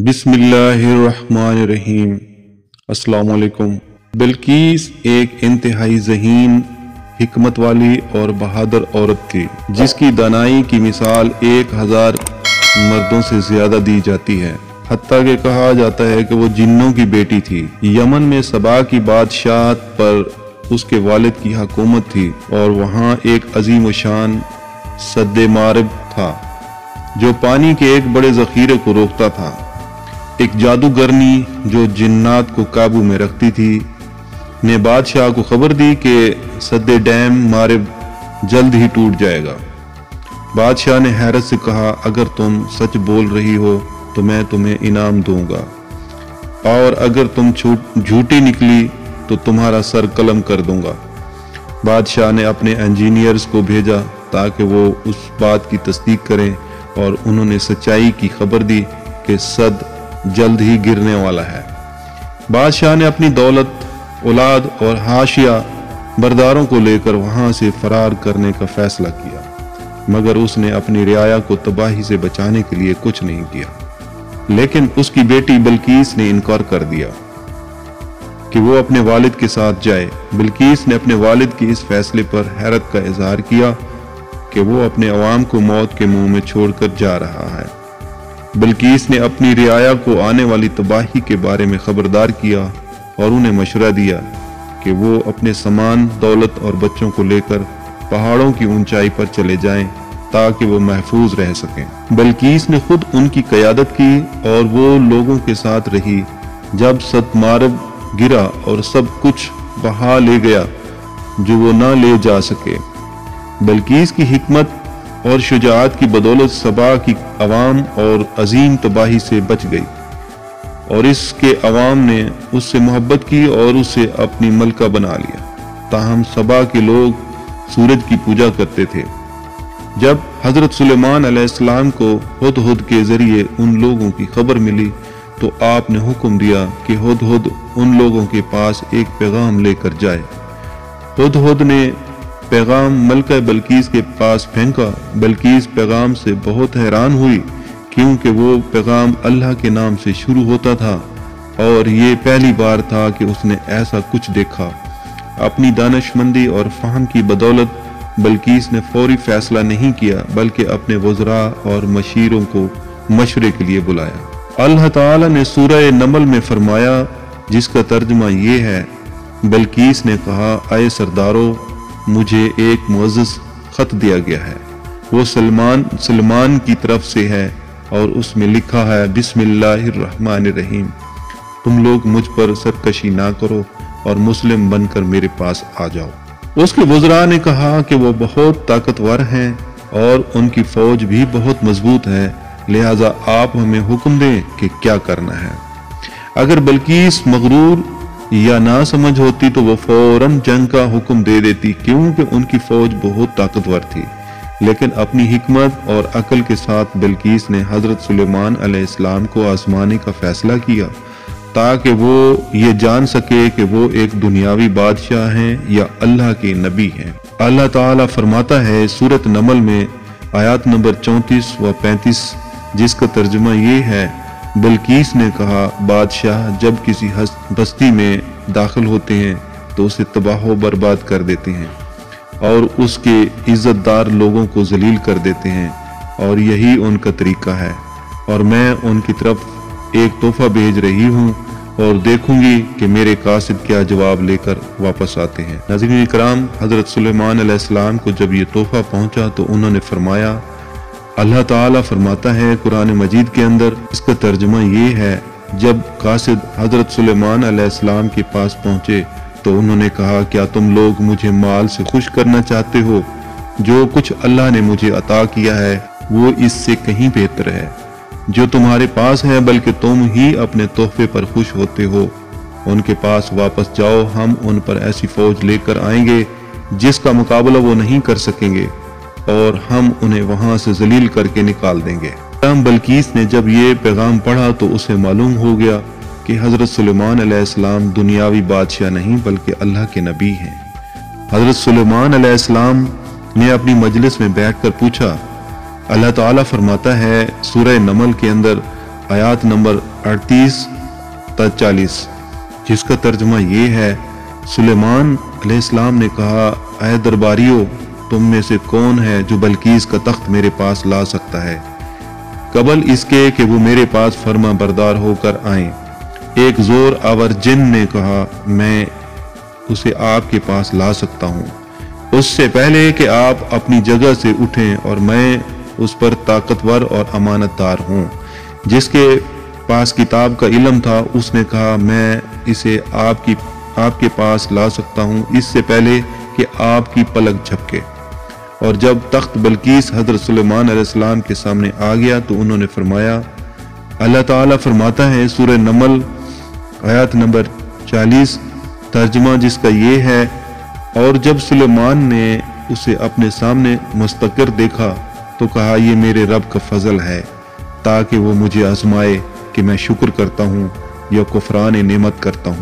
बिस्मिल्लाहिर्रहमानिर्रहीम। अस्सलाम वालेकुम। बिल्कीस एक इंतहाई ज़हीन, हिकमत वाली और बहादुर औरत थी, जिसकी दानाई की मिसाल 1000 मर्दों से ज़्यादा दी जाती है। हत्ता कि कहा जाता है कि वो जिन्नों की बेटी थी। यमन में सबा की बादशाहत पर उसके वालिद की हुकूमत थी और वहाँ एक अजीम शान सद्दे मारिब था जो पानी के एक बड़े ज़ख़ीरे को रोकता था। एक जादूगरनी जो जिन्नात को काबू में रखती थी ने बादशाह को खबर दी कि सद्दे डैम मारिब जल्द ही टूट जाएगा। बादशाह ने हैरत से कहा, अगर तुम सच बोल रही हो तो मैं तुम्हें इनाम दूंगा, और अगर तुम झूठी निकली तो तुम्हारा सर कलम कर दूंगा। बादशाह ने अपने इंजीनियर्स को भेजा ताकि वो उस बात की तस्दीक करें, और उन्होंने सच्चाई की खबर दी कि सद जल्द ही गिरने वाला है। बादशाह ने अपनी दौलत, औलाद और हाशिया बरदारों को लेकर वहां से फरार करने का फैसला किया, मगर उसने अपनी रियाया को तबाही से बचाने के लिए कुछ नहीं किया। लेकिन उसकी बेटी बिल्कीस ने इनकार कर दिया कि वो अपने वालिद के साथ जाए। बिल्कीस ने अपने वालिद के इस फैसले पर हैरत का इजहार किया कि वो अपने अवाम को मौत के मुंह में छोड़कर जा रहा है। बिल्कीस ने अपनी रियाया को आने वाली तबाही के बारे में खबरदार किया और उन्हें मशवरा दिया कि वो अपने सामान, दौलत और बच्चों को लेकर पहाड़ों की ऊंचाई पर चले जाएं ताकि वो महफूज रह सकें। बिल्कीस ने खुद उनकी क़यादत की और वो लोगों के साथ रही जब सद मारिब गिरा और सब कुछ बहा ले गया जो वो ना ले जा सके। बिल्कीस की हिकमत और शुजाअत की बदौलत सबा की अवाम और अजीम तबाही से बच गई, और इसके अवाम ने उससे मोहब्बत की और उसे अपनी मलका बना लिया। ताहम सबा के लोग सूरज की पूजा करते थे। जब हजरत सुलेमान अलैहिस्सलाम को हुदहुद के जरिए उन लोगों की खबर मिली तो आपने हुक्म दिया कि हुदहुद उन लोगों के पास एक पैगाम लेकर जाए। हुदहुद ने पैगाम मलका बिल्कीस के पास फेंका। बिल्कीस पैगाम से बहुत हैरान हुई क्योंकि वो पैगाम अल्लाह के नाम से शुरू होता था, और ये पहली बार था कि उसने ऐसा कुछ देखा। अपनी दानिशमंदी और फहम की बदौलत बिल्कीस ने फौरी फैसला नहीं किया, बल्कि अपने वज़रा और मशीरों को मशवरे के लिए बुलाया। अल्लाह ताला ने सूरह नमल में फरमाया, जिसका तर्जुमा ये है, बिल्कीस ने कहा, आए सरदारों, मुझे एक मुअज़्ज़ज़ ख़त दिया गया है। वो सलमान की तरफ से है और उसमें लिखा है, बिस्मिल्लाहिर्रहमानिर्रहीम, तुम लोग मुझ पर सरकशी ना करो और मुस्लिम बनकर मेरे पास आ जाओ। उसके वज़रा ने कहा कि वो बहुत ताकतवर हैं और उनकी फौज भी बहुत मजबूत है, लिहाजा आप हमें हुक्म दें कि क्या करना है। अगर बिल्कीस मगरूर या ना समझ होती तो वो फौरन जंग का हुक्म दे देती, क्योंकि उनकी फौज बहुत ताकतवर थी। लेकिन अपनी हिकमत और अकल के साथ बिल्कीस ने हजरत सुलेमान अलैहिस्सलाम को आजमाने का फैसला किया ताकि वो ये जान सके कि वो एक दुनियावी बादशाह हैं या अल्लाह के नबी हैं। अल्लाह ताला फरमाता है सूरत नमल में आयत नंबर 34 व 35, जिसका तर्जुमा ये है, बिल्कीस ने कहा, बादशाह जब किसी बस्ती में दाखिल होते हैं तो उसे तबाह बर्बाद कर देते हैं और उसके इज्जतदार लोगों को जलील कर देते हैं, और यही उनका तरीका है। और मैं उनकी तरफ एक तोहफा भेज रही हूँ और देखूंगी कि मेरे कासिद क्या जवाब लेकर वापस आते हैं। नाज़रीन इकराम, हजरत सुलेमान अलैहिस्सलाम को जब ये तोहफा पहुंचा तो उन्होंने फरमाया, अल्लाह ताला फरमाता है कुरान मजीद के अंदर, इसका तर्जुमा ये है, जब कासिद हजरत सुलेमान अलैहिस्सलाम के पास पहुंचे तो उन्होंने कहा, क्या तुम लोग मुझे माल से खुश करना चाहते हो? जो कुछ अल्लाह ने मुझे अता किया है वो इससे कहीं बेहतर है जो तुम्हारे पास है, बल्कि तुम ही अपने तोहफे पर खुश होते हो। उनके पास वापस जाओ, हम उन पर ऐसी फौज लेकर आएंगे जिसका मुकाबला वो नहीं कर सकेंगे, और हम उन्हें वहां से जलील करके निकाल देंगे। बिल्कीस ने जब ये पैगाम पढ़ा तो उसे मालूम हो गया कि हजरत सुलेमान अलैहिस्सलाम दुनियावी बादशाह नहीं बल्कि अल्लाह के नबी हैं। हजरत सुलेमान अलैहिस्सलाम ने अपनी मजलिस में बैठकर पूछा, अल्लाह ताला फरमाता है सूरह नमल के अंदर आयत नंबर 38 تا 40, جس کا ترجمہ یہ ہے: سلیمان علیہ السلام نے کہا، اے درباریوں، تم میں سے کون ہے جو بلقیس کا تخت میرے پاس لا سکتا ہے قبل اس کے کہ وہ میرے پاس فرما بردار ہو کر آئیں؟ ایک زور آور جن نے کہا، میں اسے آپ کے پاس لا سکتا ہوں، اس سے پہلے کہ آپ اپنی جگہ سے اٹھیں، اور میں اس پر طاقتور اور امانت دار ہوں۔ جس کے پاس کتاب کا علم تھا اس نے کہا، میں اسے آپ کے پاس لا سکتا ہوں اس سے پہلے کہ آپ کی پلک جھپکے۔ اور جب تخت بلقیس حضرت سلیمان علیہ السلام کے سامنے آ گیا تو انہوں نے فرمایا، اللہ تعالیٰ فرماتا ہے سورہ نمل آیت نمبر 40، ترجمہ جس کا یہ ہے: اور جب سلیمان نے اسے اپنے سامنے مستقر دیکھا تو کہا، یہ میرے رب کا فضل ہے تاکہ وہ مجھے آزمائے کہ میں شکر کرتا ہوں یا کفران نعمت کرتا ہوں۔